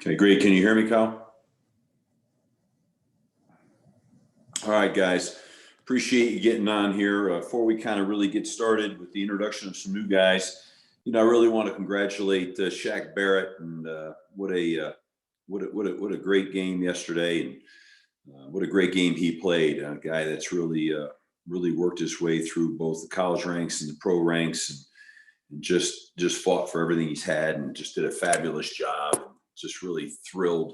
Okay, great. Can you hear me, Kyle? All right, guys. Appreciate you getting on here. Before we kind of really get started with the introduction of some new guys, I really want to congratulate Shaq Barrett, and what a great game yesterday, and what a great game he played. A guy that's really worked his way through both the college ranks and the pro ranks, and just fought for everything he's had, and just did a fabulous job. Just really thrilled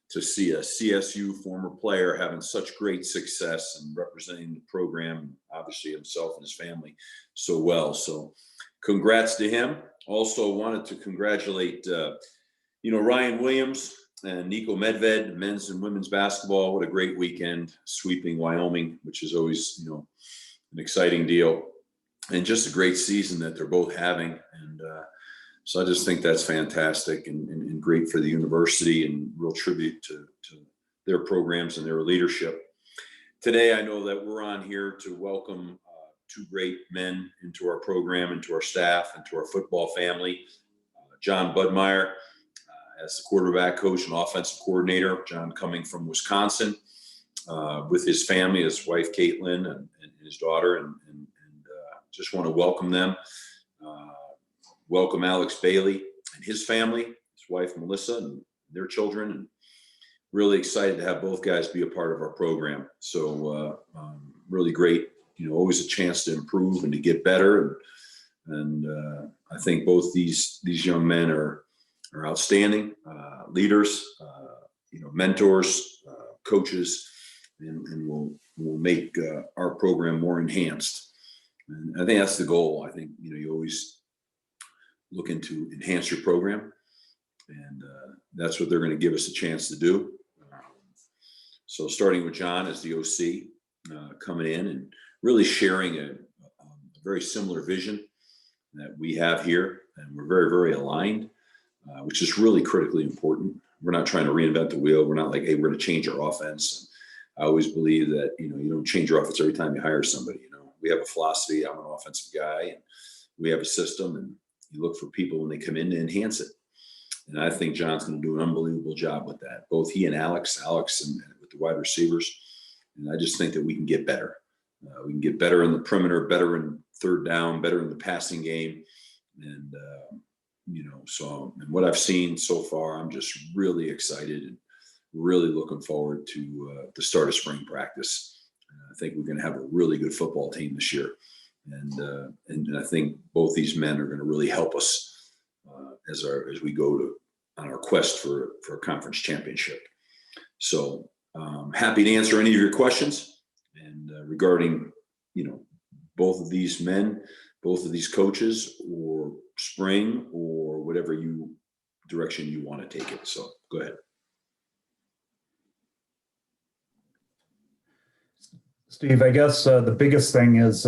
to see a CSU former player having such great success and representing the program, obviously himself and his family, so well. So congrats to him. Also wanted to congratulate, Ryan Williams and Nico Medved, men's and women's basketball. What a great weekend, sweeping Wyoming, which is always, an exciting deal, and just a great season that they're both having. And so I just think that's fantastic and great for the university, and real tribute to their programs and their leadership. Today, I know that we're on here to welcome two great men into our program, into our staff, into our football family. John Budmeyer, as the quarterback coach and offensive coordinator. John coming from Wisconsin with his family, his wife Caitlin, and his daughter, and just want to welcome them. Welcome Alex Bailey and his family, his wife Melissa, and their children, and really excited to have both guys be a part of our program. So really great, always a chance to improve and to get better. And I think both these young men are outstanding leaders, mentors, coaches, and will make our program more enhanced. And I think that's the goal. I think, you always looking to enhance your program, and that's what they're going to give us a chance to do. So starting with John as the OC, coming in and really sharing a very similar vision that we have here, and we're very, very aligned, which is really critically important. We're not trying to reinvent the wheel. We're not like, hey, we're going to change our offense. I always believe that, you don't change your offense every time you hire somebody. We have a philosophy. I'm an offensive guy, and we have a system, and you look for people when they come in to enhance it. And I think John's going to do an unbelievable job with that. Both he and Alex and with the wide receivers. And I just think that we can get better. We can get better in the perimeter, better in third down, better in the passing game. And, and what I've seen so far, I'm just really excited and really looking forward to the start of spring practice. I think we're going to have a really good football team this year. And I think both these men are going to really help us as we go on our quest for a conference championship. So happy to answer any of your questions, and regarding both of these men, both of these coaches, or spring, or whatever direction you want to take it. So go ahead. Steve, I guess the biggest thing is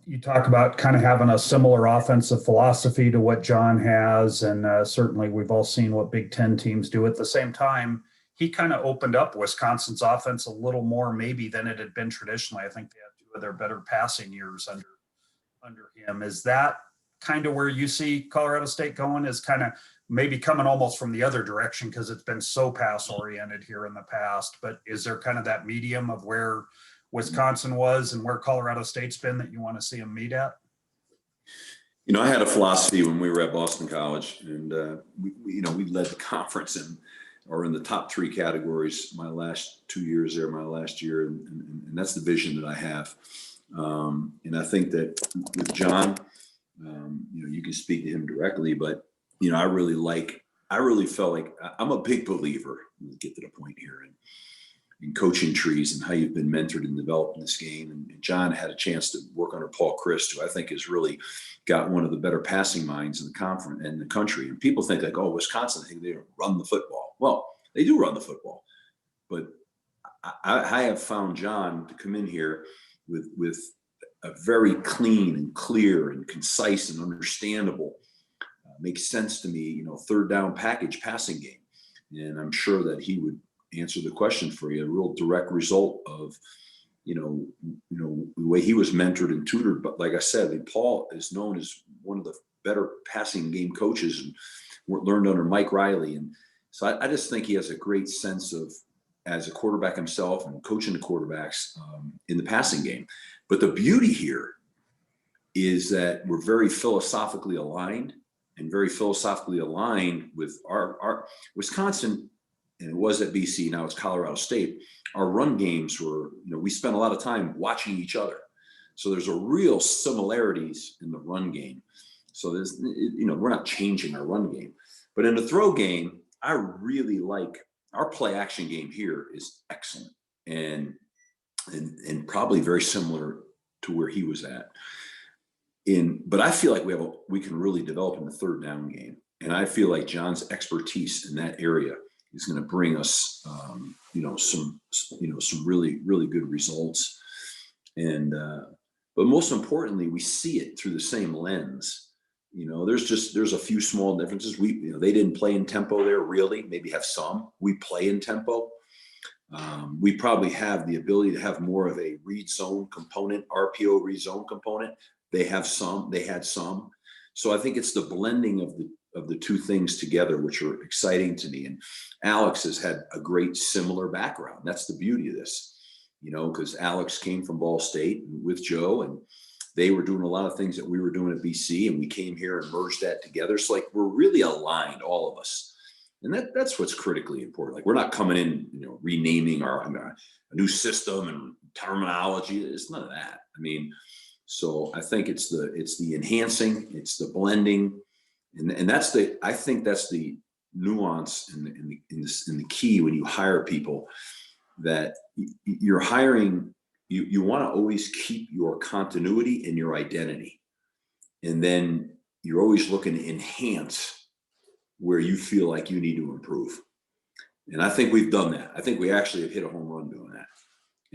you talk about kind of having a similar offensive philosophy to what John has, and certainly we've all seen what Big Ten teams do. At the same time, he kind of opened up Wisconsin's offense a little more maybe than it had been traditionally. I think they had two of their better passing years under him. Is that kind of where you see Colorado State going, is kind of maybe coming almost from the other direction, because it's been so pass oriented here in the past, but is there kind of that medium of where Wisconsin was and where Colorado State's been that you want to see them meet at? I had a philosophy when we were at Boston College, and we led the conference or in the top three categories my last 2 years there, my last year, and that's the vision that I have. And I think that with John, you can speak to him directly, but I really felt like I'm a big believer. We'll get to the point here in coaching trees and how you've been mentored and developed in this game. And John had a chance to work under Paul Christ, who I think has really got one of the better passing minds in the conference and the country. And people think like, oh, Wisconsin, I think they run the football. Well, they do run the football, but I have found John to come in here with a very clean and clear and concise and understandable, makes sense to me, third down package passing game. And I'm sure that he would answer the question for you, a real direct result of, the way he was mentored and tutored. But like I said, Paul is known as one of the better passing game coaches, and learned under Mike Riley. And So I just think he has a great sense of, as a quarterback himself and coaching the quarterbacks in the passing game. But the beauty here is that we're very philosophically aligned with our Wisconsin, and it was at BC, now it's Colorado State. Our run games were, we spent a lot of time watching each other. So there's a real similarities in the run game. So there's, we're not changing our run game. But in the throw game, I really like our play action game here is excellent and probably very similar to where he was at. But I feel like we can really develop in the third down game. And I feel like John's expertise in that area is going to bring us, some really, really good results. And, but most importantly, we see it through the same lens. There's a few small differences. They didn't play in tempo there, really, maybe have some. We play in tempo. We probably have the ability to have more of a read zone component, RPO read zone component. They had some. So I think it's the blending of the two things together, which are exciting to me. And Alex has had a great similar background. That's the beauty of this, because Alex came from Ball State with Joe, and they were doing a lot of things that we were doing at BC, and we came here and merged that together. So we're really aligned, all of us. And that's what's critically important. We're not coming in, renaming a new system and terminology. It's none of that. So I think it's the enhancing, it's the blending, and I think that's the nuance in the key when you hire people, that you're hiring. You want to always keep your continuity and your identity. And then you're always looking to enhance where you feel like you need to improve. And I think we've done that. I think we actually have hit a home run doing that.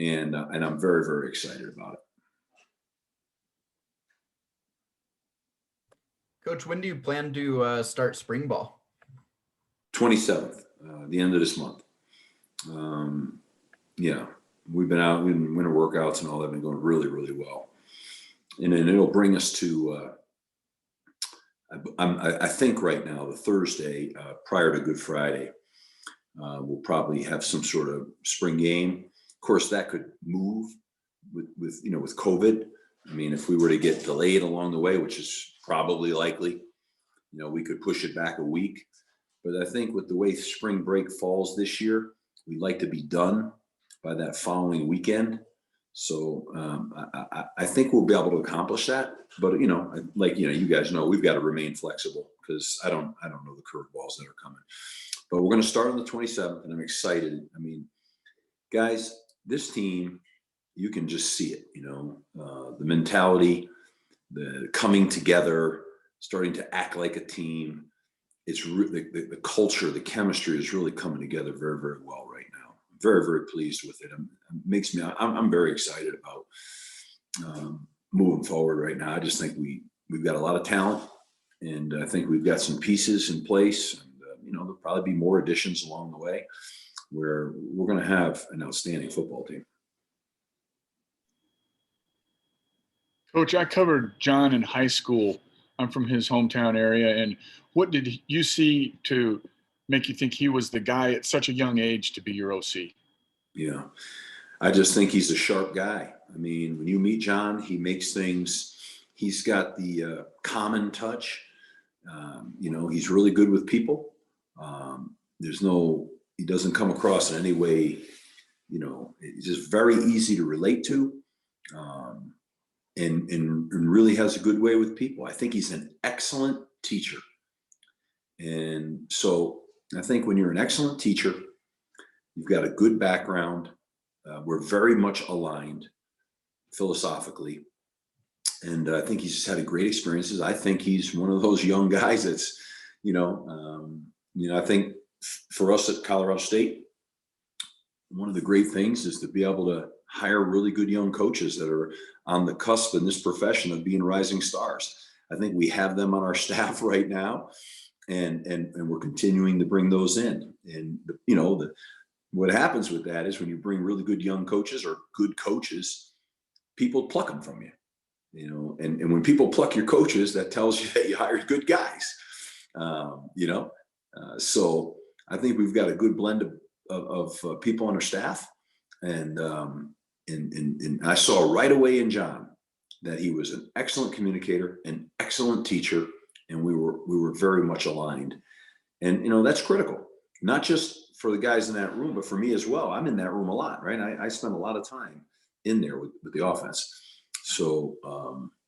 And I'm very, very excited about it. Coach, when do you plan to start spring ball? 27th, the end of this month. Yeah. We've been out in winter workouts and all that, been going really, really well. And then it'll bring us to, I think right now, the Thursday prior to Good Friday, we'll probably have some sort of spring game. Of course, that could move with COVID. If we were to get delayed along the way, which is probably likely, we could push it back a week. But I think with the way spring break falls this year, we'd like to be done by that following weekend. So I think we'll be able to accomplish that. But, you guys know, we've got to remain flexible, because I don't know the curveballs that are coming. But we're going to start on the 27th, and I'm excited. Guys, this team, you can just see it, the mentality, the coming together, starting to act like a team. It's really the culture, the chemistry is really coming together very, very well right now. Very, very pleased with it. I'm very excited about moving forward right now. I just think we've got a lot of talent, and I think we've got some pieces in place, and there'll probably be more additions along the way, where we're going to have an outstanding football team. Coach, I covered John in high school. I'm from his hometown area. And what did you see to make you think he was the guy at such a young age to be your OC? Yeah, I just think he's a sharp guy. When you meet John, he makes things, he's got the common touch. He's really good with people. He doesn't come across in any way, it's just very easy to relate to. And really has a good way with people. I think he's an excellent teacher. And so I think when you're an excellent teacher, you've got a good background. We're very much aligned philosophically. And I think he's just had great experiences. I think he's one of those young guys that's, I think for us at Colorado State, one of the great things is to be able to hire really good young coaches that are on the cusp in this profession of being rising stars. I think we have them on our staff right now, and we're continuing to bring those in. And what happens with that is when you bring really good young coaches or good coaches, people pluck them from you. And when people pluck your coaches, that tells you that you hired good guys. So I think we've got a good blend of people on our staff. And I saw right away in John that he was an excellent communicator, an excellent teacher, and we were very much aligned. And that's critical, not just for the guys in that room, but for me as well. I'm in that room a lot, right? I spend a lot of time in there with the offense. So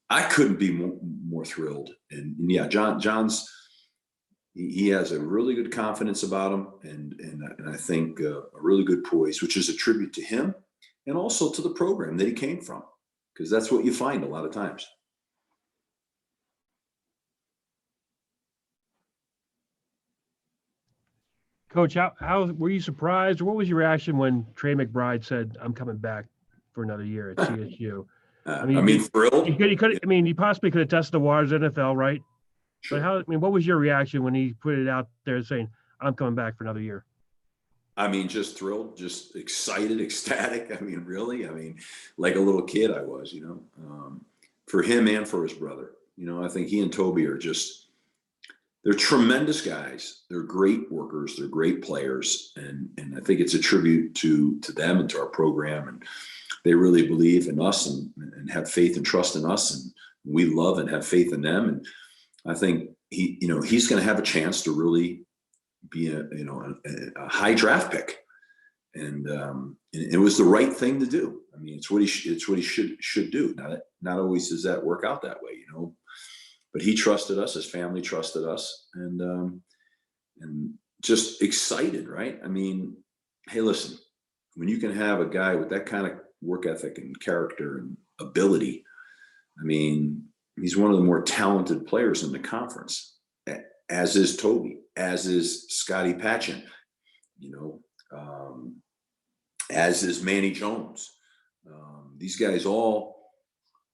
I couldn't be more thrilled. And yeah, John's he has a really good confidence about him, and I think a really good poise, which is a tribute to him and also to the program that he came from, because that's what you find a lot of times. Coach, how were you surprised, or what was your reaction when Trey McBride said, "I'm coming back for another year at CSU"? I mean, thrilled. He possibly could have tested the waters of NFL, right? Sure. But what was your reaction when he put it out there saying, "I'm coming back for another year"? I mean, just thrilled, just excited, ecstatic. I mean, really, like a little kid I was, for him and for his brother. I think he and Toby are they're tremendous guys. They're great workers. They're great players. And I think it's a tribute to them and to our program. And they really believe in us and have faith and trust in us. And we love and have faith in them. And I think he's going to have a chance to really be a high draft pick. And it was the right thing to do. I mean, it's what he should do. Not always does that work out that way, but he trusted us, his family trusted us, and just excited, right? I mean, hey, listen, when you can have a guy with that kind of work ethic and character and ability, I mean, he's one of the more talented players in the conference, as is Toby, as is Scotty Patchen, as is Manny Jones. These guys all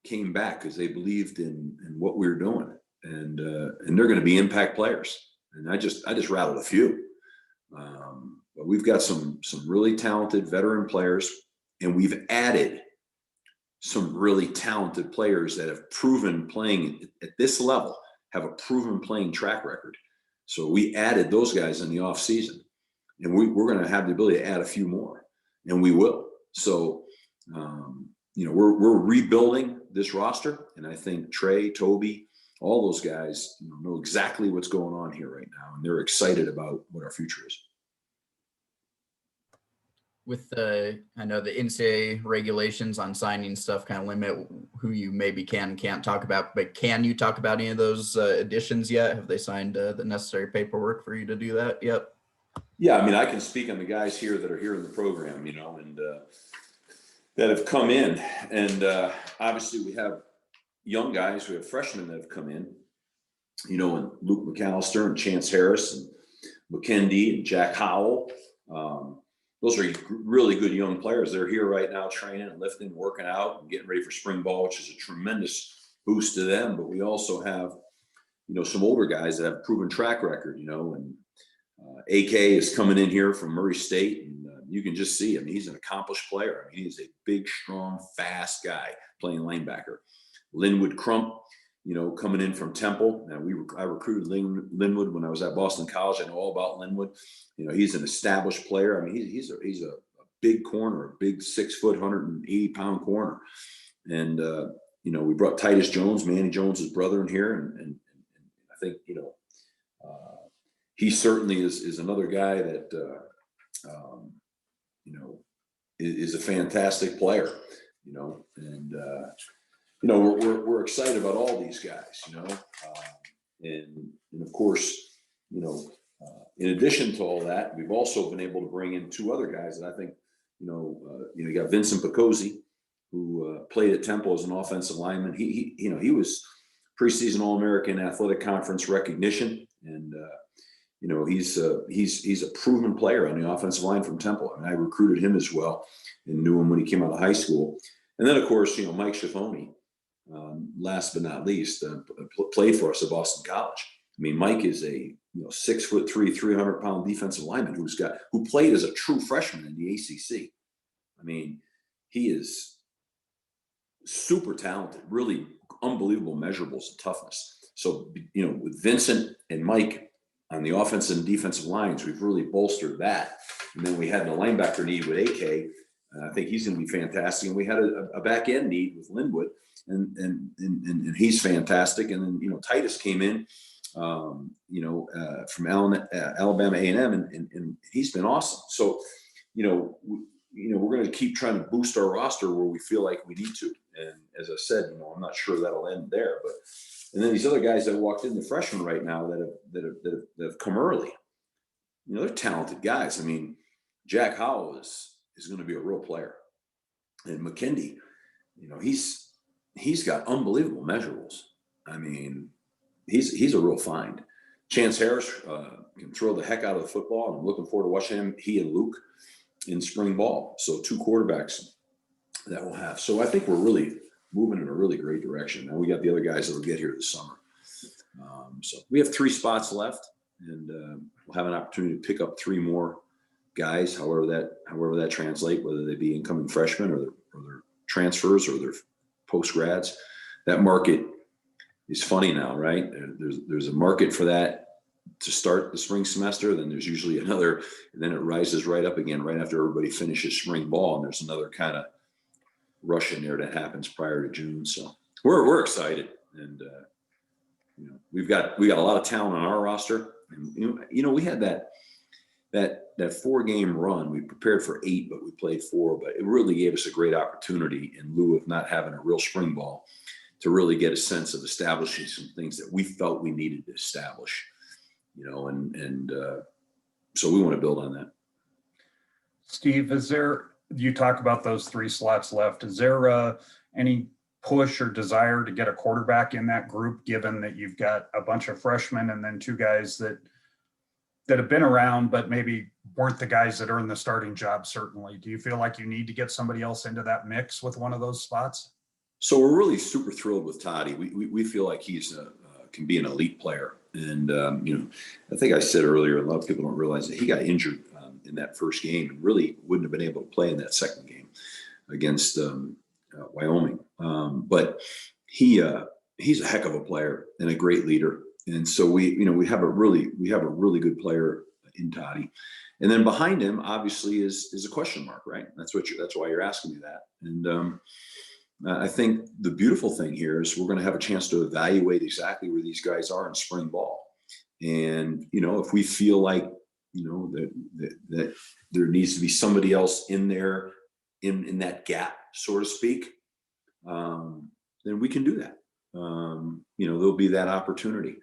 came back because they believed in what we were doing, and they're going to be impact players. And I just rattled a few, but we've got some really talented veteran players, and we've added some really talented players that have proven playing at this level, have a proven playing track record. So we added those guys in the off season, and we're going to have the ability to add a few more, and we will. So we're rebuilding this roster, and I think Trey, Toby, all those guys know exactly what's going on here right now, and they're excited about what our future is. With I know the NCAA regulations on signing stuff kind of limit who you maybe can and can't talk about, but can you talk about any of those additions yet? Have they signed the necessary paperwork for you to do that yet? Yeah, I mean, I can speak on the guys here that are here in the program, and that have come in. And obviously we have young guys, we have freshmen that have come in, and Luke McAllister and Chance Harris and McKendy and Jack Howell. Those are really good young players. They're here right now training and lifting, working out, and getting ready for spring ball, which is a tremendous boost to them. But we also have, some older guys that have proven track record, and AK is coming in here from Murray State, and you can just see him. He's an accomplished player. I mean, he's a big, strong, fast guy playing linebacker. Linwood Crump, coming in from Temple. Now I recruited Linwood when I was at Boston College. I know all about Linwood. He's an established player. I mean, he's a big corner, a big 6 foot, 180-pound corner. And we brought Titus Jones, Manny Jones's brother, in here, and I think he certainly is another guy that is a fantastic player. And we're excited about all these guys, and of course, in addition to all that, we've also been able to bring in 2 other guys that I think, you got Vincent Picozzi, who played at Temple as an offensive lineman. He was preseason All-American Athletic Conference recognition, and he's a proven player on the offensive line from Temple. I mean, I recruited him as well and knew him when he came out of high school. And then, of course, Mike Schiavone, last but not least, played for us at Boston College. I mean, Mike is a 6'3", 300-pound defensive lineman who played as a true freshman in the ACC. I mean, he is super talented, really unbelievable measurables and toughness. So, with Vincent and Mike on the offensive and defensive lines, we've really bolstered that. And then we had the linebacker need with AK. I think he's going to be fantastic. And we had a back end need with Linwood, and he's fantastic. And then, you know, Titus came in, from Alabama A&M, and he's been awesome. So, we're going to keep trying to boost our roster where we feel like we need to. And as I said, I'm not sure that'll end there, but, and then these other guys that walked in, the freshmen right now that have come early, they're talented guys. I mean, Jack Howell is going to be a real player, and McKindy, he's got unbelievable measurables. I mean, he's a real find. Chance Harris can throw the heck out of the football, and I'm looking forward to watching him, he and Luke, in spring ball. So 2 quarterbacks that we'll have. So I think we're really moving in a really great direction. Now we got the other guys that will get here this summer. So we have 3 spots left, and we'll have an opportunity to pick up 3 more guys, however that translate, whether they be incoming freshmen or their transfers or their post grads. That market is funny now, right? There's a market for that to start the spring semester. Then there's usually another, and then it rises right up again right after everybody finishes spring ball, and there's another kind of rush in there that happens prior to June. So we're excited, and we've got a lot of talent on our roster, and we had that 4-game run. We prepared for 8, but we played 4. But it really gave us a great opportunity, in lieu of not having a real spring ball, to really get a sense of establishing some things that we felt we needed to establish. So we want to build on that. Steve, you talk about those 3 slots left. Is there any push or desire to get a quarterback in that group, given that you've got a bunch of freshmen and then 2 guys that have been around, but maybe weren't the guys that earned the starting job, certainly? Do you feel like you need to get somebody else into that mix with one of those spots? So we're really super thrilled with Toddy. We feel like he's can be an elite player. And, I think I said earlier, a lot of people don't realize that he got injured in that first game and really wouldn't have been able to play in that second game against Wyoming. But he's a heck of a player and a great leader. And so we have a really good player in Toddy. And then behind him, obviously, is a question mark, right? That's why you're asking me that. And I think the beautiful thing here is we're going to have a chance to evaluate exactly where these guys are in spring ball. And, if we feel like, that there needs to be somebody else in there in that gap, so to speak, then we can do that. There'll be that opportunity.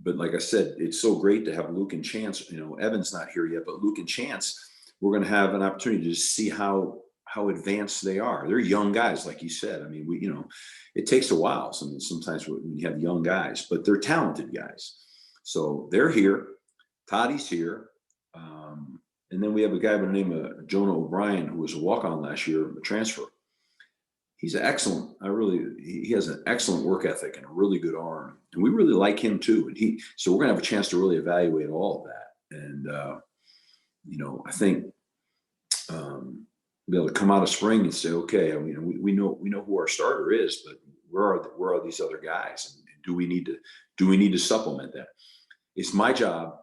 But like I said, it's so great to have Luke and Chance. Evan's not here yet, but Luke and Chance, we're going to have an opportunity to see how advanced they are. They're young guys, like you said. I mean, it takes a while. Sometimes when you have young guys, but they're talented guys. So they're here. Toddy's here. And then we have a guy by the name of Jonah O'Brien, who was a walk-on last year, a transfer. He's he has an excellent work ethic and a really good arm. And we really like him too. And so we're going to have a chance to really evaluate all of that. And, I think, be able to come out of spring and say, okay, we know who our starter is, but where are these other guys? And do we need to supplement that? It's my job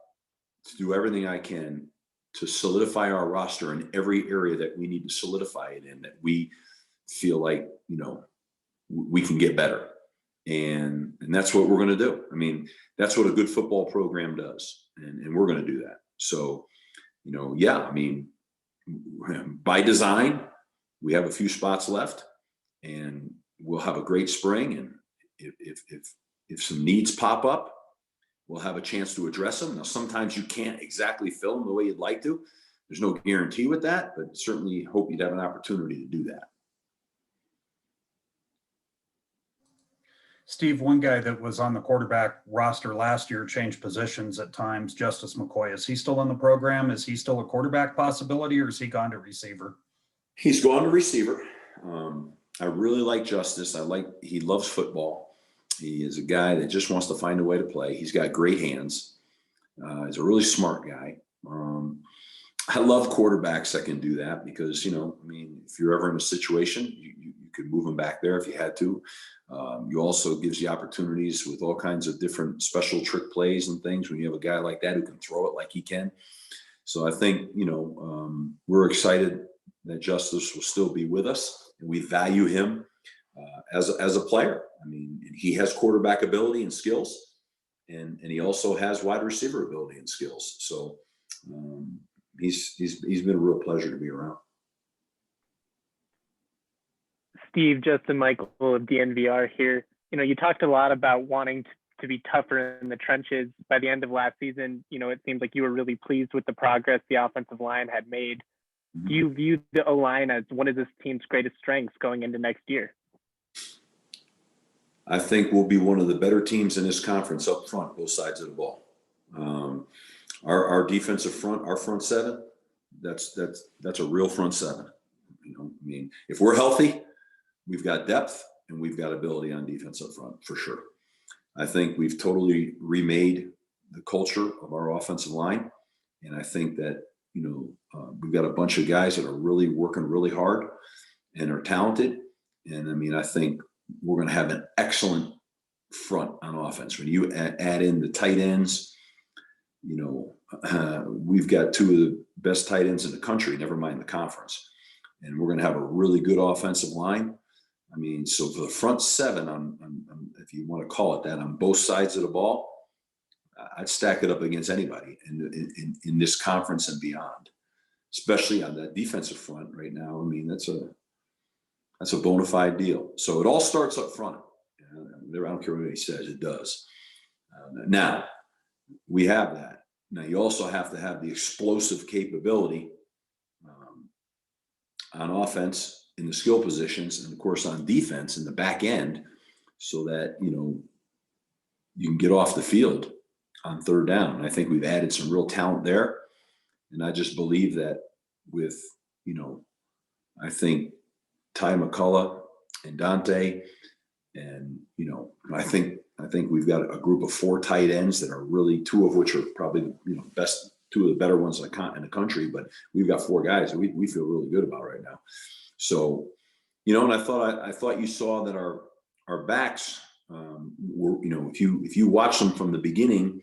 to do everything I can to solidify our roster in every area that we need to solidify it in, that we feel like, we can get better. And that's what we're going to do. I mean, that's what a good football program does. And we're going to do that. So, by design, we have a few spots left, and we'll have a great spring. And if some needs pop up, we'll have a chance to address them. Now, sometimes you can't exactly fill them the way you'd like to. There's no guarantee with that, but certainly hope you'd have an opportunity to do that. Steve, one guy that was on the quarterback roster last year changed positions at times, Justice McCoy. Is he still in the program? Is he still a quarterback possibility, or is he gone to receiver? He's gone to receiver. I really like Justice. He loves football. He is a guy that just wants to find a way to play. He's got great hands. He's a really smart guy. I love quarterbacks that can do that because, if you're ever in a situation, you could move him back there if you had to. You also gives you opportunities with all kinds of different special trick plays and things when you have a guy like that who can throw it like he can. So I think, we're excited that Justice will still be with us, and we value him as a player. I mean, he has quarterback ability and skills, and he also has wide receiver ability and skills. So he's been a real pleasure to be around. Steve, Justin, Michael of DNVR here. You talked a lot about wanting to be tougher in the trenches. By the end of last season, it seemed like you were really pleased with the progress the offensive line had made. Mm-hmm. Do you view the O-line as one of this team's greatest strengths going into next year? I think we'll be one of the better teams in this conference up front, both sides of the ball. Our defensive front, our front seven, that's a real front seven. If we're healthy, we've got depth and we've got ability on defense up front for sure. I think we've totally remade the culture of our offensive line, and I think that we've got a bunch of guys that are really working really hard and are talented. And I think we're going to have an excellent front on offense. When you add in the tight ends, we've got two of the best tight ends in the country, never mind the conference. And we're going to have a really good offensive line. So for the front seven, if you want to call it that, on both sides of the ball, I'd stack it up against anybody in this conference and beyond, especially on that defensive front right now. That's a bona fide deal. So it all starts up front. I don't care what anybody says, it does. Now, we have that. Now, you also have to have the explosive capability on offense in the skill positions, and of course on defense in the back end, so that you can get off the field on third down. And I think we've added some real talent there, and I just believe that with I think Ty McCullough and Dante, and I think we've got a group of 4 tight ends that are really, 2 of which are probably best, 2 of the better ones in the country, but we've got 4 guys that we feel really good about right now. So, and I thought you saw that our backs were, if you watch them from the beginning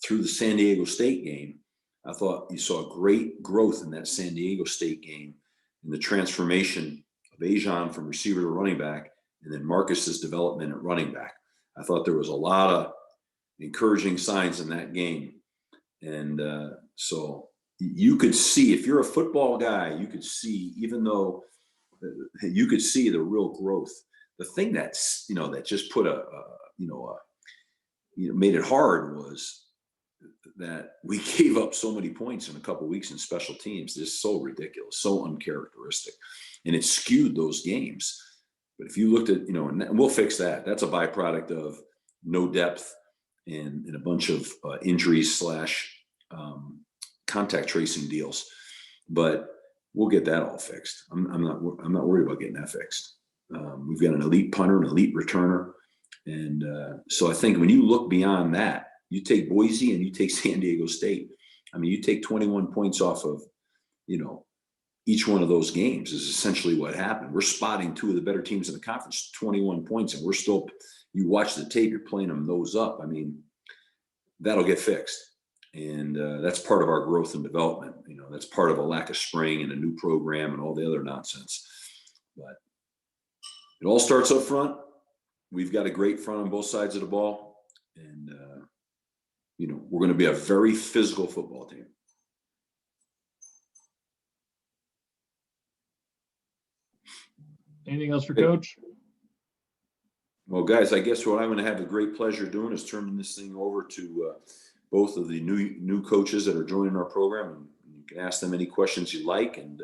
through the San Diego State game, I thought you saw great growth in that San Diego State game, in the transformation of Ajon from receiver to running back, and then Marcus's development at running back. I thought there was a lot of encouraging signs in that game. And so you could see, if you're a football guy, you could see, even though you could see the real growth. The thing that's, that just put made it hard was that we gave up so many points in a couple of weeks in special teams. It's so ridiculous, so uncharacteristic, and it skewed those games. But if you looked at, and we'll fix that. That's a byproduct of no depth and a bunch of injuries / contact tracing deals. But we'll get that all fixed. I'm not worried about getting that fixed. We've got an elite punter, an elite returner. And so I think when you look beyond that, you take Boise and you take San Diego State. You take 21 points off of, each one of those games is essentially what happened. We're spotting 2 of the better teams in the conference, 21 points, and we're still, you watch the tape, you're playing them those up. That'll get fixed. And that's part of our growth and development. That's part of a lack of spring and a new program and all the other nonsense. But it all starts up front. We've got a great front on both sides of the ball. And, we're going to be a very physical football team. Anything else for Coach? Well, guys, I guess what I'm going to have the great pleasure of doing is turning this thing over to both of the new coaches that are joining our program. And you can ask them any questions you like. And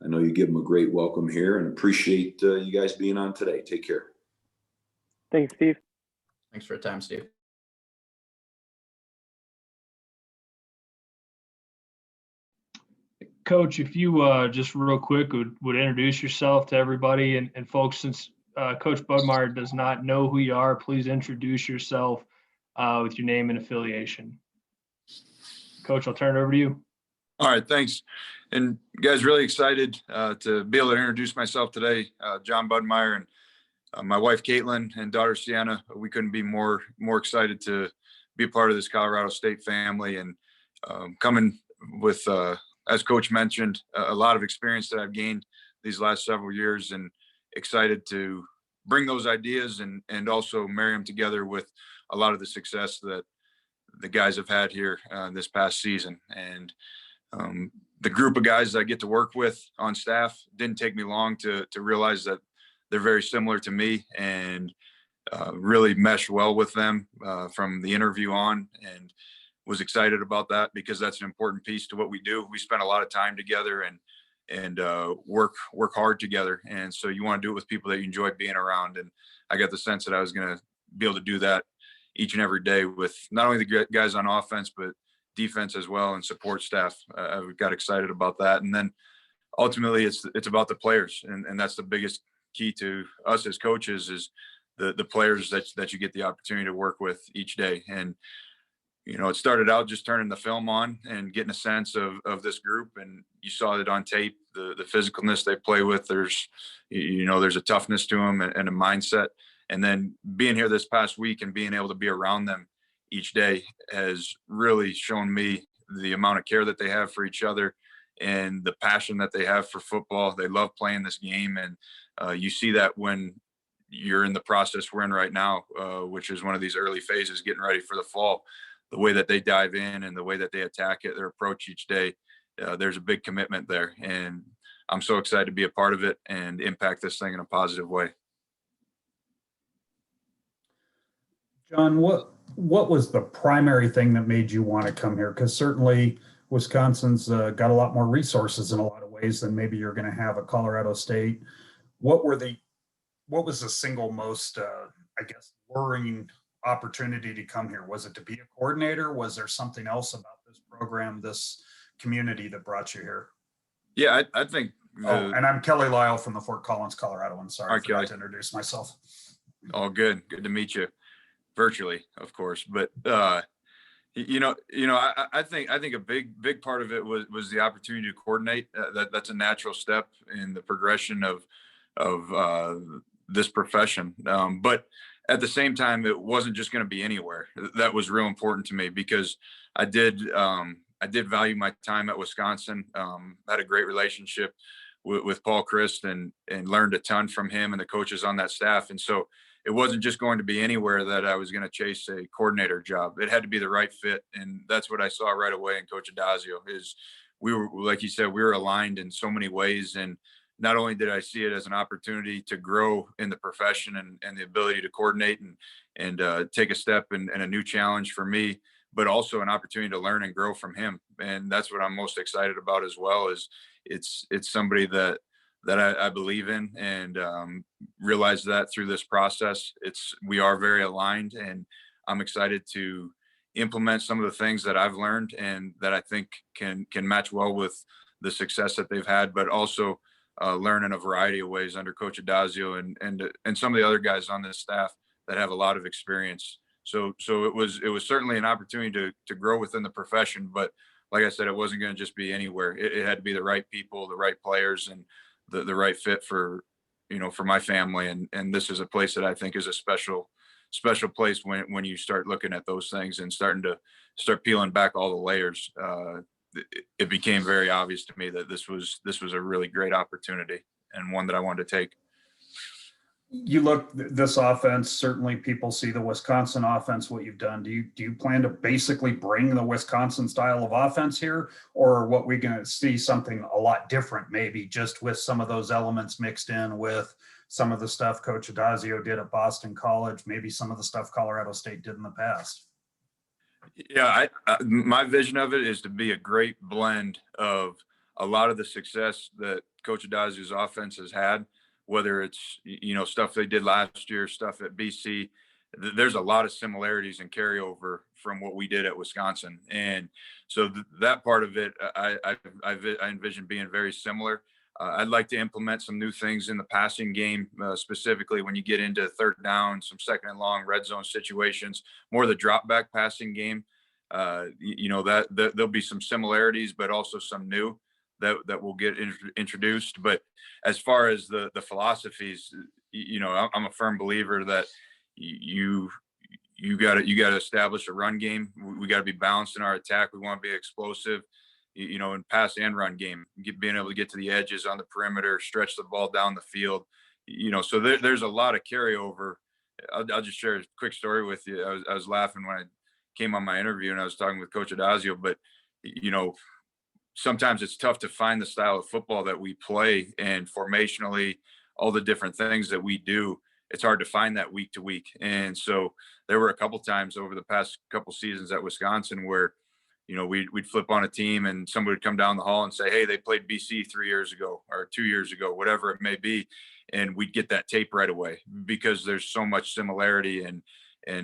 I know you give them a great welcome here, and appreciate you guys being on today. Take care. Thanks, Steve. Thanks for your time, Steve. Coach, if you just real quick would introduce yourself to everybody, and folks, since Coach Budmeyer does not know who you are, please introduce yourself with your name and affiliation. Coach, I'll turn it over to you. All right, thanks. And guys, really excited to be able to introduce myself today. John Budmeyer and my wife Caitlin and daughter Sienna. We couldn't be more excited to be a part of this Colorado State family, and coming with, as Coach mentioned, a lot of experience that I've gained these last several years, and excited to bring those ideas and also marry them together with a lot of the success that the guys have had here this past season. And the group of guys that I get to work with on staff didn't take me long to realize that they're very similar to me, and really mesh well with them from the interview on, and was excited about that because that's an important piece to what we do. We spend a lot of time together and work hard together. And so you want to do it with people that you enjoy being around. And I got the sense that I was going to be able to do that each and every day with not only the guys on offense, but defense as well, and support staff. I got excited about that. And then ultimately it's about the players. And that's the biggest key to us as coaches, is the players that you get the opportunity to work with each day. And, you know, it started out just turning the film on and getting a sense of this group. And you saw it on tape, the physicalness they play with. There's a toughness to them and a mindset. And then being here this past week and being able to be around them each day has really shown me the amount of care that they have for each other and the passion that they have for football. They love playing this game. And you see that when you're in the process we're in right now, which is one of these early phases, getting ready for the fall. The way that they dive in and the way that they attack it, their approach each day, there's a big commitment there. And I'm so excited to be a part of it and impact this thing in a positive way. John, what was the primary thing that made you want to come here? Because certainly Wisconsin's got a lot more resources in a lot of ways than maybe you're going to have at Colorado State. What was the single most, worrying opportunity to come here? Was it to be a coordinator? Was there something else about this program, this community, that brought you here? Yeah, I think. And I'm Kelly Lyle from the Fort Collins, Colorado. I'm sorry, I forgot to introduce myself. All good. Good to meet you virtually, of course. But I think a big part of it was the opportunity to coordinate. That's a natural step in the progression of this profession. But at the same time, it wasn't just going to be anywhere. That was real important to me because I did value my time at Wisconsin. Had a great relationship with Paul Christ and learned a ton from him and the coaches on that staff. And so it wasn't just going to be anywhere that I was going to chase a coordinator job. It had to be the right fit. And that's what I saw right away in Coach Adazio. Is we were, like you said, we were aligned in so many ways. And not only did I see it as an opportunity to grow in the profession and the ability to coordinate and take a step and a new challenge for me, but also an opportunity to learn and grow from him. And that's what I'm most excited about as well. Is it's somebody that I believe in, and realize that through this process, we are very aligned, and I'm excited to implement some of the things that I've learned and that I think can match well with the success that they've had, but also learn in a variety of ways under Coach Adazio and some of the other guys on this staff that have a lot of experience. So it was certainly an opportunity to grow within the profession, but like I said, it wasn't going to just be anywhere. It had to be the right people, the right players, and the right fit for my family. And this is a place that I think is a special place when you start looking at those things and start peeling back all the layers. It became very obvious to me that this was a really great opportunity and one that I wanted to take. You look this offense, certainly people see the Wisconsin offense, what you've done. Do you plan to basically bring the Wisconsin style of offense here, or are what we're going to see something a lot different, maybe just with some of those elements mixed in with some of the stuff Coach Adazio did at Boston College, maybe some of the stuff Colorado State did in the past? Yeah, my vision of it is to be a great blend of a lot of the success that Coach Adazio's offense has had, whether it's, stuff they did last year, stuff at BC. There's a lot of similarities and carryover from what we did at Wisconsin. And so that part of it, I envision being very similar. I'd like to implement some new things in the passing game, specifically when you get into third down, some second and long red zone situations, more of the drop back passing game. That there'll be some similarities, but also some new that will get introduced. But as far as the philosophies, I'm a firm believer that you got to establish a run game. We got to be balanced in our attack. We want to be explosive, in pass and run game, being able to get to the edges on the perimeter, stretch the ball down the field, so there's a lot of carryover. I'll just share a quick story with you. I was laughing when I came on my interview and I was talking with Coach Adazio, but sometimes it's tough to find the style of football that we play, and formationally, all the different things that we do, it's hard to find that week to week. And so there were a couple times over the past couple seasons at Wisconsin where, we'd flip on a team and somebody would come down the hall and say, hey, they played BC 3 years ago or 2 years ago, whatever it may be. And we'd get that tape right away because there's so much similarity and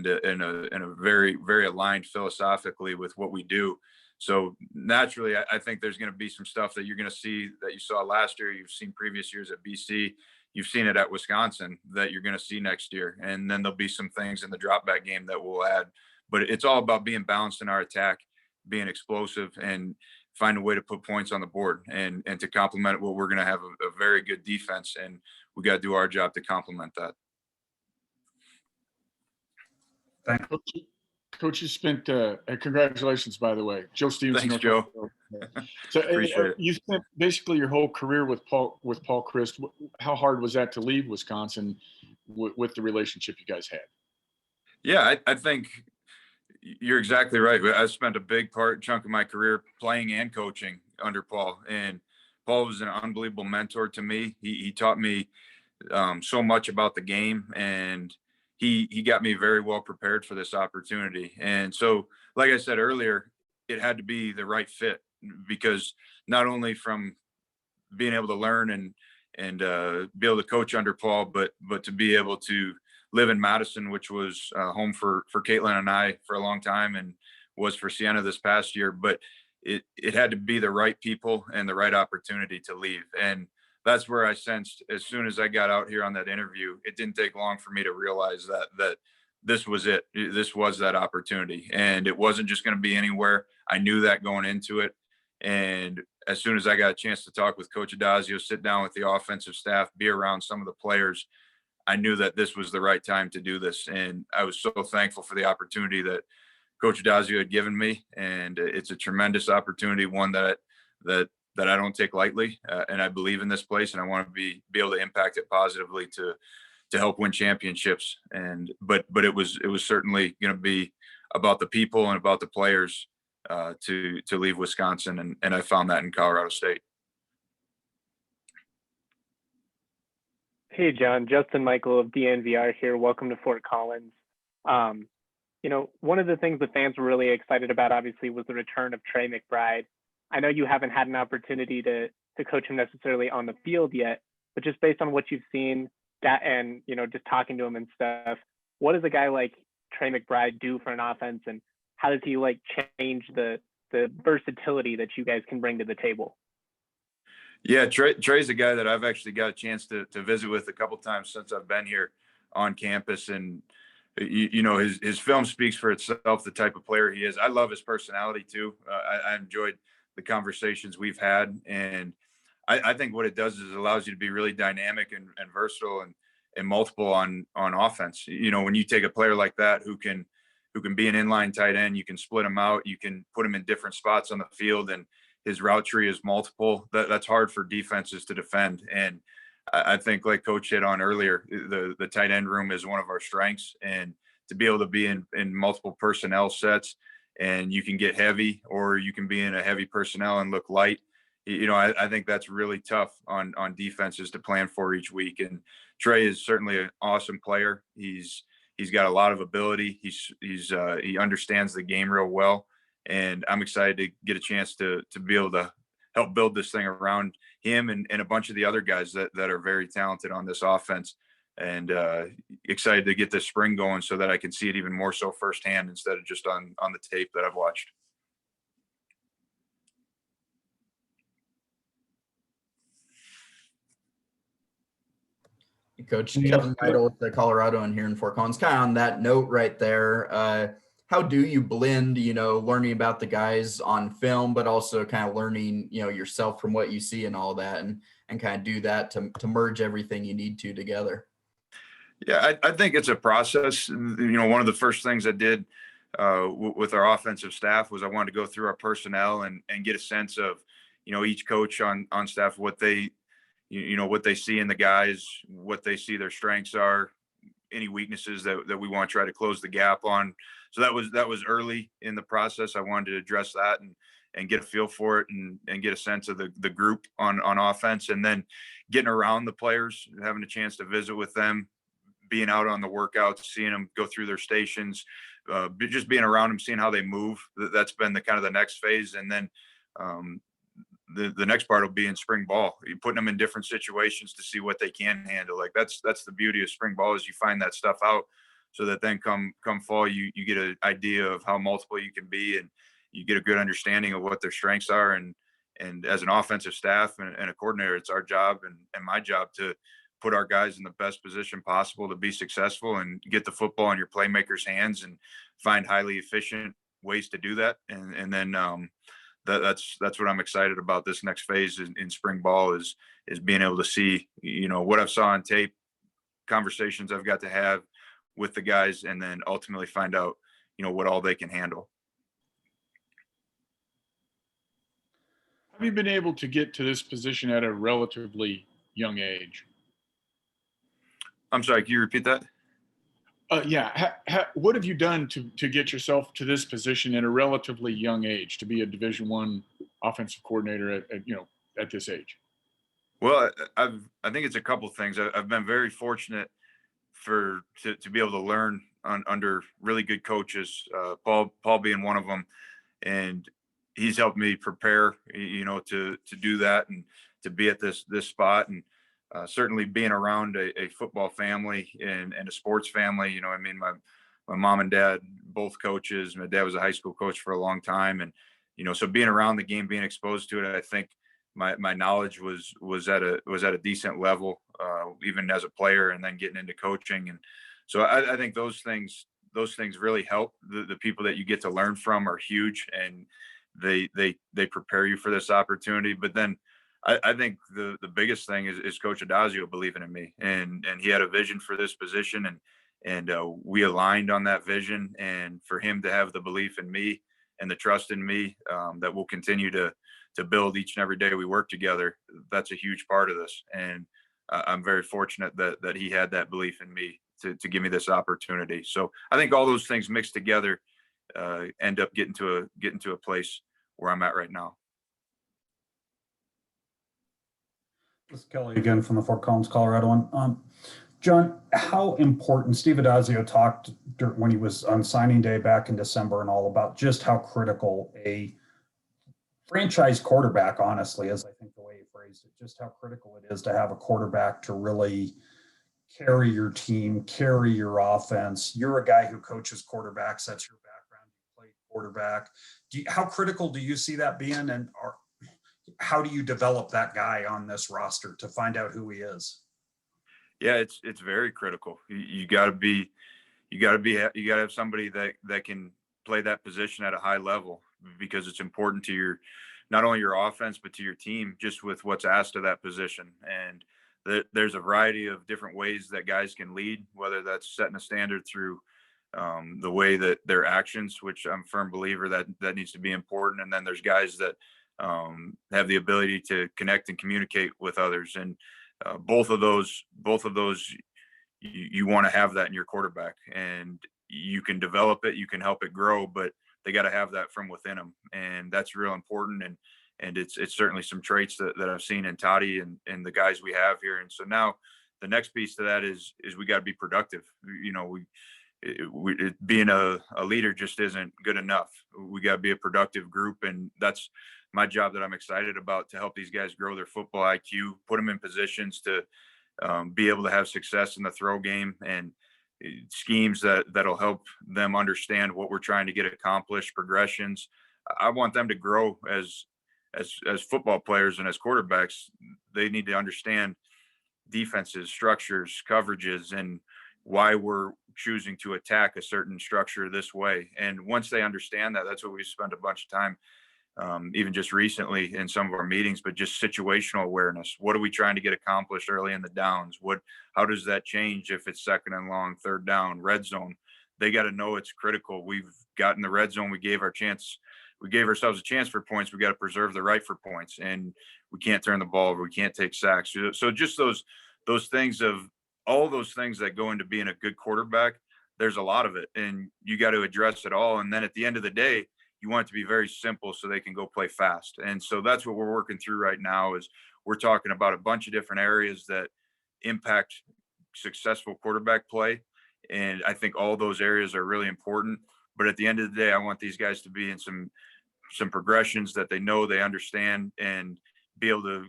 a very, very aligned philosophically with what we do. So naturally, I think there's going to be some stuff that you're going to see that you saw last year. You've seen previous years at BC. You've seen it at Wisconsin that you're going to see next year. And then there'll be some things in the drop back game that we'll add. But it's all about being balanced in our attack, being explosive, and find a way to put points on the board and to complement what we're going to have a very good defense. And we got to do our job to complement that. Thank you. Coach, you spent, congratulations, by the way, Joe Stevens. Thanks, Joe. So Appreciate it. You spent basically your whole career with Paul Chryst. How hard was that to leave Wisconsin with the relationship you guys had? Yeah, I think you're exactly right. I spent a big chunk of my career playing and coaching under Paul, and Paul was an unbelievable mentor to me. He taught me so much about the game, and he got me very well prepared for this opportunity. And so, like I said earlier, it had to be the right fit, because not only from being able to learn and be able to coach under Paul, but to be able to live in Madison, which was home for Caitlin and I for a long time, and was for Sienna this past year. But it had to be the right people and the right opportunity to leave. And that's where I sensed, as soon as I got out here on that interview, it didn't take long for me to realize that this was it. This was that opportunity, and it wasn't just going to be anywhere. I knew that going into it. And as soon as I got a chance to talk with Coach Adazio, sit down with the offensive staff, be around some of the players, I knew that this was the right time to do this. And I was so thankful for the opportunity that Coach Adazio had given me. And it's a tremendous opportunity, one that I don't take lightly. And I believe in this place, and I want to be able to impact it positively to help win championships. But it was certainly going to be about the people and about the players to leave Wisconsin. And I found that in Colorado State. Hey, John, Justin Michael of DNVR here. Welcome to Fort Collins. One of the things the fans were really excited about, obviously, was the return of Trey McBride. I know you haven't had an opportunity to coach him necessarily on the field yet, but just based on what you've seen and, just talking to him and stuff, what does a guy like Trey McBride do for an offense, and how does he change the versatility that you guys can bring to the table? Yeah, Trey's a guy that I've actually got a chance to visit with a couple times since I've been here on campus. And, his film speaks for itself, the type of player he is. I love his personality too. I enjoyed the conversations we've had. And I think what it does is it allows you to be really dynamic and versatile and multiple on offense. When you take a player like that who can be an inline tight end, you can split him out, you can put him in different spots on the field, and his route tree is multiple. That's hard for defenses to defend. And I think, like Coach hit on earlier, the tight end room is one of our strengths, and to be able to be in multiple personnel sets, and you can get heavy, or you can be in a heavy personnel and look light. I think that's really tough on defenses to plan for each week. And Trey is certainly an awesome player. He's got a lot of ability. He understands the game real well. And I'm excited to get a chance to be able to help build this thing around him and a bunch of the other guys that are very talented on this offense, and excited to get this spring going so that I can see it even more so firsthand instead of just on the tape that I've watched. Coach Kevin Meidel with the Colorado and here in Fort Collins. Kind of on that note right there, how do you blend, learning about the guys on film, but also kind of learning, yourself from what you see and all that, and kind of do that to merge everything you need to together? Yeah, I think it's a process. One of the first things I did with our offensive staff was I wanted to go through our personnel and get a sense of, each coach on staff, what they, what they see in the guys, what they see their strengths are, any weaknesses that we want to try to close the gap on. So that was early in the process. I wanted to address that and get a feel for it and get a sense of the group on offense, and then getting around the players, having a chance to visit with them, being out on the workouts, seeing them go through their stations, just being around them, seeing how they move. That's been the kind of the next phase. And then the next part will be in spring ball. You're putting them in different situations to see what they can handle. Like that's the beauty of spring ball, is you find that stuff out, so that then come fall, you get an idea of how multiple you can be, and you get a good understanding of what their strengths are. And as an offensive staff and a coordinator, it's our job and my job to put our guys in the best position possible to be successful and get the football in your playmakers' hands and find highly efficient ways to do that. And then that's what I'm excited about this next phase in spring ball is being able to see, what I've saw on tape, conversations I've got to have with the guys, and then ultimately find out, what all they can handle. Have you been able to get to this position at a relatively young age? I'm sorry, can you repeat that? Yeah. What have you done to get yourself to this position at a relatively young age, to be a Division I offensive coordinator at this age? Well, I think it's a couple things. I've been very fortunate to be able to learn under really good coaches. Paul being one of them, and he's helped me prepare, to do that and to be at this spot. And certainly being around a football family and a sports family, my mom and dad, both coaches. My dad was a high school coach for a long time. And, so being around the game, being exposed to it, I think my knowledge was at a decent level, even as a player, and then getting into coaching. And so I think those things really help. The people that you get to learn from are huge, and they prepare you for this opportunity. But then I think the biggest thing is Coach Adazio believing in me, and he had a vision for this position, and we aligned on that vision. And for him to have the belief in me and the trust in me, that we'll continue to build each and every day we work together, that's a huge part of this. And I'm very fortunate that he had that belief in me to give me this opportunity. So I think all those things mixed together end up getting to a place where I'm at right now. This is Kelly again from the Fort Collins, Colorado one. John, how important, Steve Adazio talked when he was on signing day back in December and all about just how critical a franchise quarterback, honestly, is, I think the way he phrased it, just how critical it is to have a quarterback to really carry your team, carry your offense. You're a guy who coaches quarterbacks. That's your background. You played quarterback. How critical do you see that being? And how do you develop that guy on this roster to find out who he is? Yeah, it's very critical. You got to have somebody that can play that position at a high level, because it's important to not only your offense, but to your team, just with what's asked of that position. And there's a variety of different ways that guys can lead, whether that's setting a standard through the way that their actions, which I'm a firm believer that needs to be important. And then there's guys that have the ability to connect and communicate with others. And both of those, you want to have that in your quarterback, and you can develop it, you can help it grow, but they got to have that from within them. And that's real important. And it's certainly some traits that I've seen in Toddy and the guys we have here. And so now the next piece to that is we got to be productive. Being a leader just isn't good enough. We got to be a productive group. And that's my job that I'm excited about, to help these guys grow their football IQ, put them in positions to be able to have success in the throw game, and schemes that'll help them understand what we're trying to get accomplished, progressions. I want them to grow as football players, and as quarterbacks, they need to understand defenses, structures, coverages, and why we're choosing to attack a certain structure this way. And once they understand that, that's what we spent a bunch of time, even just recently in some of our meetings, but just situational awareness. What are we trying to get accomplished early in the downs? How does that change if it's second and long, third down, red zone? They got to know it's critical. We've gotten the red zone. We gave ourselves a chance for points. We got to preserve the right for points, and we can't turn the ball over. We can't take sacks. So just those things, of all those things that go into being a good quarterback, there's a lot of it, and you got to address it all. And then at the end of the day, you want it to be very simple so they can go play fast. And so that's what we're working through right now. Is we're talking about a bunch of different areas that impact successful quarterback play. And I think all those areas are really important. But at the end of the day, I want these guys to be in some progressions that they know, they understand, and be able to,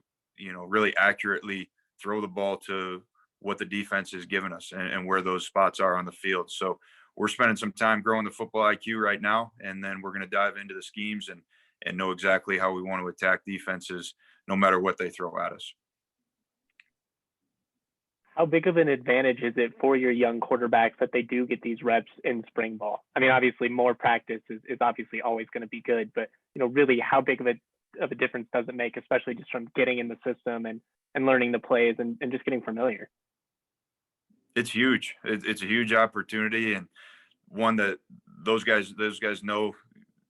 really accurately throw the ball to what the defense is giving us, and where those spots are on the field. So we're spending some time growing the football IQ right now, and then we're going to dive into the schemes and know exactly how we want to attack defenses, no matter what they throw at us. How big of an advantage is it for your young quarterbacks that they do get these reps in spring ball? I mean, obviously more practice is obviously always going to be good, but really how big of a difference does it make, especially just from getting in the system and learning the plays and just getting familiar? It's huge. It's a huge opportunity, and one that those guys know,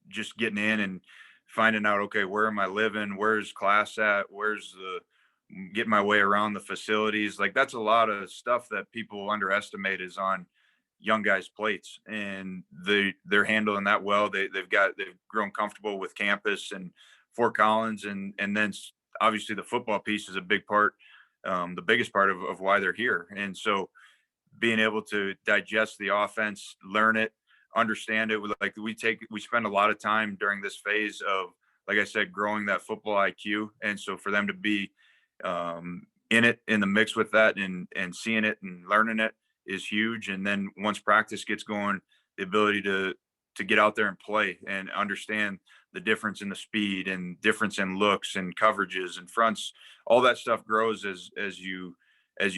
just getting in and finding out, okay, where am I living? Where's class at? Where's getting my way around the facilities? Like, that's a lot of stuff that people underestimate is on young guys' plates, and they're handling that well. They've grown comfortable with campus and Fort Collins, and then obviously the football piece is a big part, the biggest part of why they're here. And so being able to digest the offense, learn it, understand it, we spend a lot of time during this phase of, like I said, growing that football IQ. And so for them to be in the mix with that and seeing it and learning it is huge. And then once practice gets going, the ability to get out there and play and understand the difference in the speed and difference in looks and coverages and fronts, all that stuff grows as you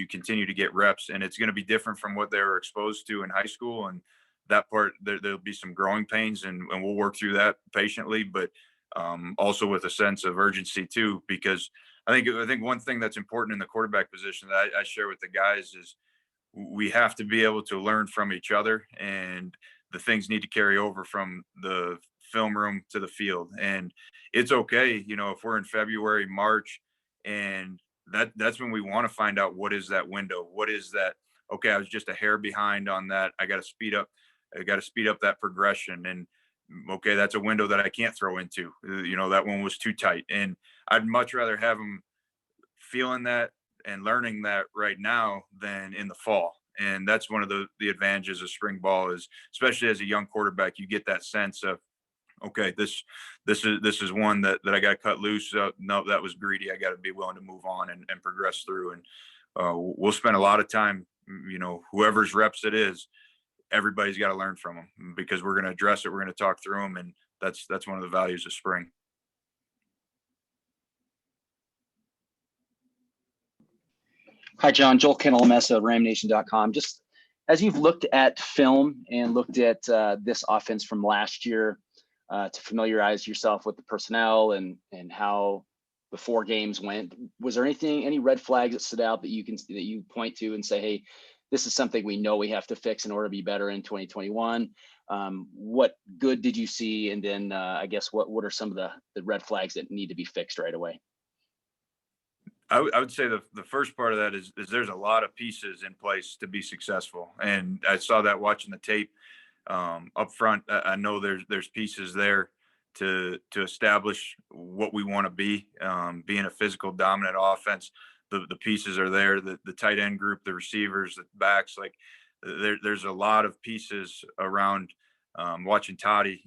continue to get reps. And it's going to be different from what they were exposed to in high school. And that part, there'll be some growing pains, and we'll work through that patiently, but also with a sense of urgency too, because I think one thing that's important in the quarterback position that I share with the guys is we have to be able to learn from each other, and the things need to carry over from the film room to the field. And it's okay, if we're in February, March, and that's when we want to find out, what is that window? What is that? Okay, I was just a hair behind on that. I got to speed up that progression. And okay, that's a window that I can't throw into. That one was too tight. And I'd much rather have them feeling that and learning that right now than in the fall. And that's one of the advantages of spring ball, is especially as a young quarterback, you get that sense of, okay, this is one that I got to cut loose. No, that was greedy. I got to be willing to move on and progress through. And we'll spend a lot of time, whoever's reps it is, everybody's got to learn from them, because we're going to address it. We're going to talk through them. And that's one of the values of spring. Hi, John. Joel Kennel-Mesa, RamNation.com. Just as you've looked at film and looked at this offense from last year, to familiarize yourself with the personnel and how the 4 games went, was there any red flags that stood out that you point to and say, hey, this is something we know we have to fix in order to be better in 2021? What good did you see? And then I guess what are some of the red flags that need to be fixed right away? I would say the first part of that is there's a lot of pieces in place to be successful. And I saw that watching the tape up front. I know there's pieces there to establish what we want to be, being a physical dominant offense. The pieces are there, the tight end group, the receivers, the backs, like there's a lot of pieces around. Watching Toddy,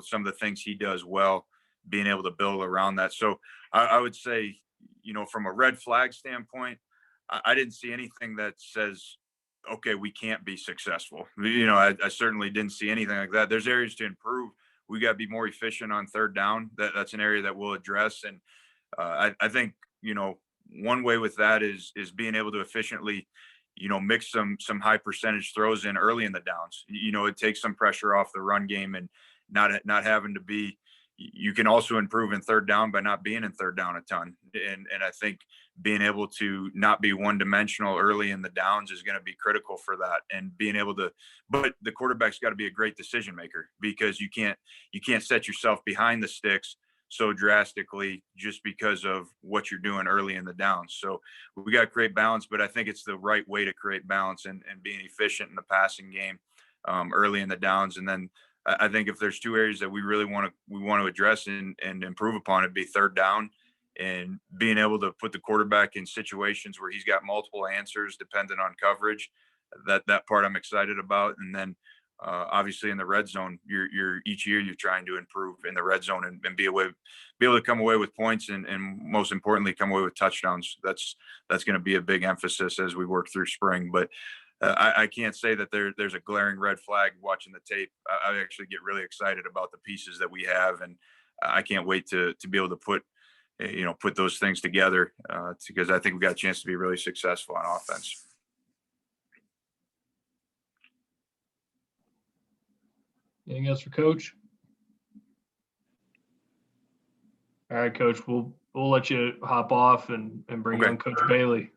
some of the things he does well, being able to build around that. So I would say, from a red flag standpoint, I didn't see anything that says, okay, we can't be successful. I certainly didn't see anything like that. There's areas to improve. We got to be more efficient on third down. That's an area that we'll address. And I think, one way with that is being able to efficiently mix some high percentage throws in early in the downs. It takes some pressure off the run game and not having to be. You can also improve in third down by not being in third down a ton. And I think being able to not be one dimensional early in the downs is going to be critical for that. And being able to, but the quarterback's got to be a great decision maker, because you can't set yourself behind the sticks so drastically just because of what you're doing early in the downs. So we got to create balance, but I think it's the right way to create balance and being efficient in the passing game early in the downs. And then I think if there's two areas that we really want to address and improve upon, it'd be third down and being able to put the quarterback in situations where he's got multiple answers dependent on coverage. That part I'm excited about. And then obviously in the red zone, each year you're trying to improve in the red zone and be able to come away with points and most importantly come away with touchdowns. That's going to be a big emphasis as we work through spring. But I can't say that there's a glaring red flag watching the tape. I actually get really excited about the pieces that we have, and I can't wait to be able to put those things together because I think we got a chance to be really successful on offense. Anything else for Coach? All right, Coach, we'll let you hop off and bring Okay. on Coach Bailey.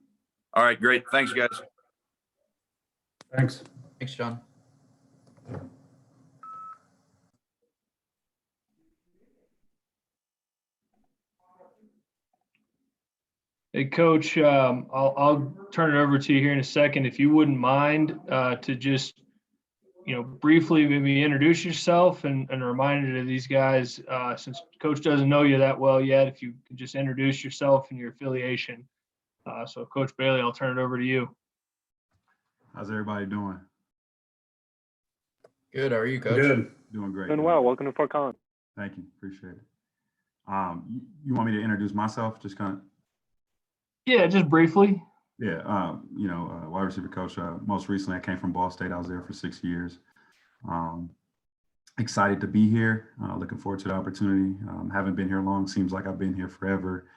All right, great. Thanks, guys. Thanks. Thanks, John. Hey, Coach, I'll turn it over to you here in a second. If you wouldn't mind to just, briefly maybe introduce yourself and a reminder to these guys, since Coach doesn't know you that well yet, if you could just introduce yourself and your affiliation. So, Coach Bailey, I'll turn it over to you. How's everybody doing? Good. How are you, Coach? Good. Doing great. Doing well. Welcome to Fort Collins. Thank you. Appreciate it. You want me to introduce myself? Just kind of. Yeah, just briefly. Yeah. Wide receiver coach. Most recently, I came from Ball State. I was there for 6 years. Excited to be here. Looking forward to the opportunity. Haven't been here long. Seems like I've been here forever.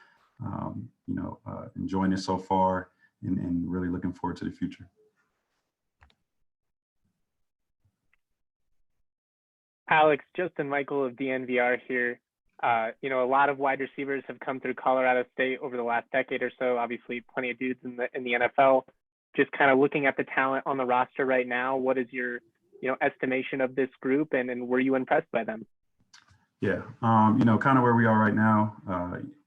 Enjoying it so far and really looking forward to the future. Alex, Justin Michael of DNVR here. A lot of wide receivers have come through Colorado State over the last decade or so. Obviously, plenty of dudes in the NFL. Just kind of looking at the talent on the roster right now, what is your estimation of this group, and were you impressed by them? Yeah, kind of where we are right now.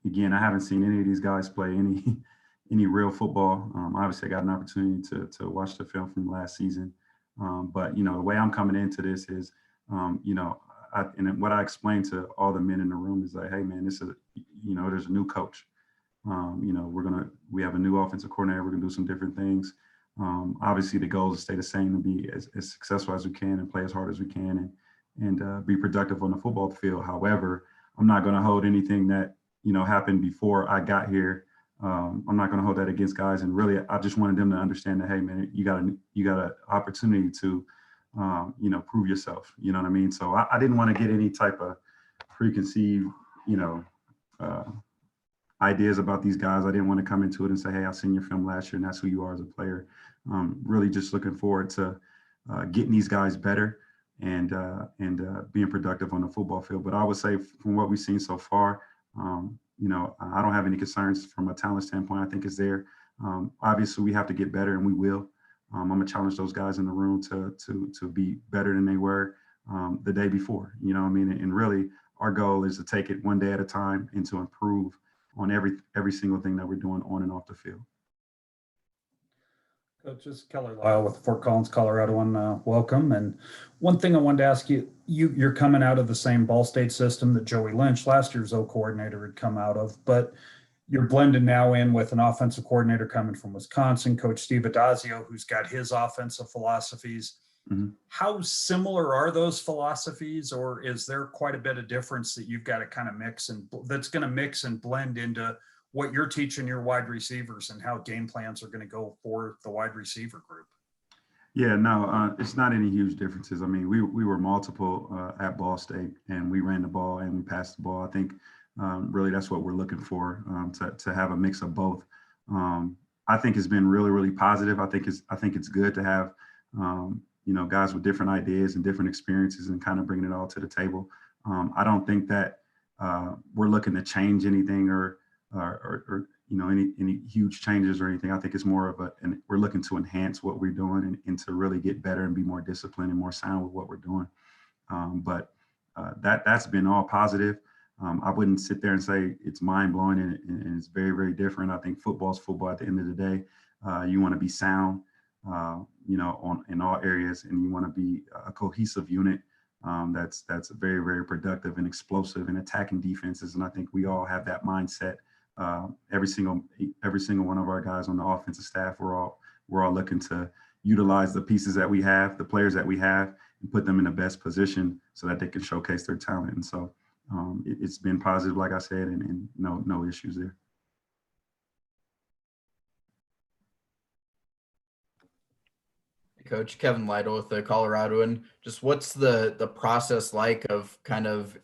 Again, I haven't seen any of these guys play any real football. Obviously, I got an opportunity to watch the film from last season. But the way I'm coming into this is, and what I explained to all the men in the room is like, hey man, this is, there's a new coach. We have a new offensive coordinator. We're gonna do some different things. Obviously, the goal is to stay the same and be as successful as we can and play as hard as we can and be productive on the football field. However, I'm not going to hold anything that happened before I got here. I'm not going to hold that against guys. And really, I just wanted them to understand that, hey man, you got an opportunity to prove yourself. You know what I mean? So I didn't want to get any type of preconceived ideas about these guys. I didn't want to come into it and say, hey, I've seen your film last year and that's who you are as a player. Really just looking forward to getting these guys better and being productive on the football field. But I would say from what we've seen so far, I don't have any concerns from a talent standpoint. I think it's there. Obviously, we have to get better, and we will. I'm gonna challenge those guys in the room to be better than they were the day before. You know what I mean? And really, our goal is to take it one day at a time and to improve on every single thing that we're doing on and off the field. Coach, this is Keller Lyle with Fort Collins, Colorado, and welcome. And one thing I wanted to ask you, you're coming out of the same Ball State system that Joey Lynch, last year's O coordinator, had come out of, but you're blended now in with an offensive coordinator coming from Wisconsin, Coach Steve Adazio, who's got his offensive philosophies. Mm-hmm. How similar are those philosophies, or is there quite a bit of difference that you've got to kind of mix and blend into what you're teaching your wide receivers and how game plans are going to go for the wide receiver group? Yeah, no, it's not any huge differences. I mean, we were multiple at Ball State, and we ran the ball and we passed the ball. I think really that's what we're looking for, to have a mix of both. I think it's been really, really positive. I think it's good to have, guys with different ideas and different experiences and kind of bringing it all to the table. I don't think that we're looking to change anything or any huge changes or anything. I think it's more of we're looking to enhance what we're doing and to really get better and be more disciplined and more sound with what we're doing. But that's been all positive. I wouldn't sit there and say it's mind blowing and it's very, very different. I think football's football at the end of the day. You want to be sound, in all areas, and you want to be a cohesive unit that's very, very productive and explosive and attacking defenses. And I think we all have that mindset. Every single one of our guys on the offensive staff, we're all looking to utilize the pieces that we have, the players that we have, and put them in the best position so that they can showcase their talent. And so it's been positive, like I said, and no issues there. Coach Kevin Lytle with the Colorado, and just what's the process like of kind of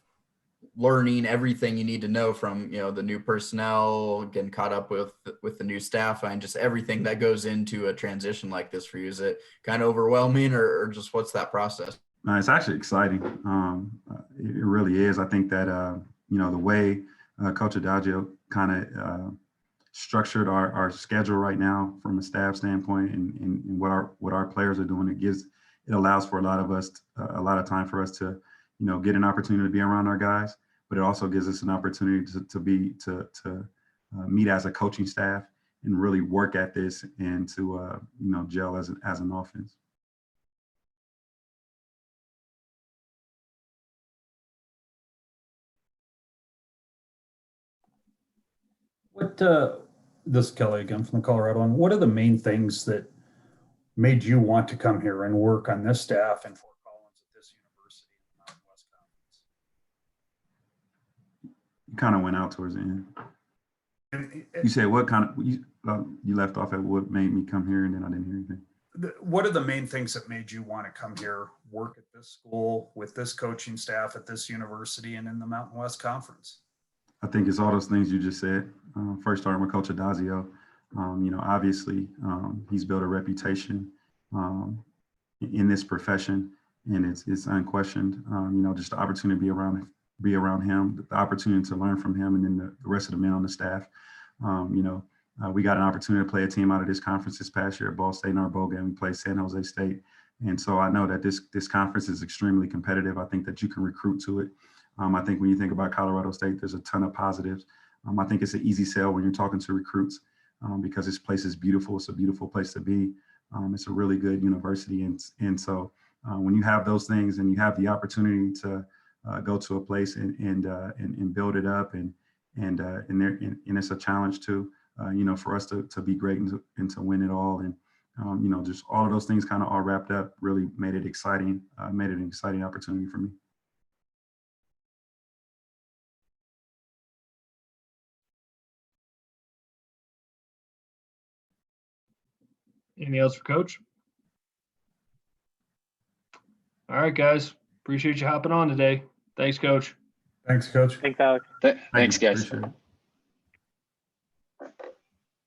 learning everything you need to know from the new personnel, getting caught up with the new staff, and just everything that goes into a transition like this for you? Is it kind of overwhelming, or just what's that process? It's actually exciting. It really is. I think that the way Coach Adagio kind of structured our schedule right now from a staff standpoint and what our players are doing, it allows for a lot of time for us to get an opportunity to be around our guys, but it also gives us an opportunity to meet as a coaching staff and really work at this and to gel as an offense. This is Kelly again from the Colorado one. What are the main things that made you want to come here and work on this staff in Fort Collins at this university in the Mountain West Conference? You kind of went out towards the end. You said what kind of, you left off at what made me come here, and then I didn't hear anything. What are the main things that made you want to come here, work at this school with this coaching staff at this university and in the Mountain West Conference? I think it's all those things you just said. First starting with Coach Adagio, obviously he's built a reputation in this profession, and it's unquestioned. Just the opportunity to be around him, the opportunity to learn from him, and then the rest of the men on the staff. We got an opportunity to play a team out of this conference this past year at Ball State in our bowl game. We played San Jose State, and so I know that this conference is extremely competitive. I think that you can recruit to it. I think when you think about Colorado State, there's a ton of positives. I think it's an easy sell when you're talking to recruits because this place is beautiful. It's a beautiful place to be. It's a really good university. And so when you have those things and you have the opportunity to go to a place and build it up and it's a challenge too, for us to be great and to win it all. And, just all of those things kind of all wrapped up really made it exciting, made it an exciting opportunity for me. Anything else for Coach? All right, guys. Appreciate you hopping on today. Thanks, Coach. Thanks, Coach. Thanks, Alex. Thanks, guys. Appreciate it.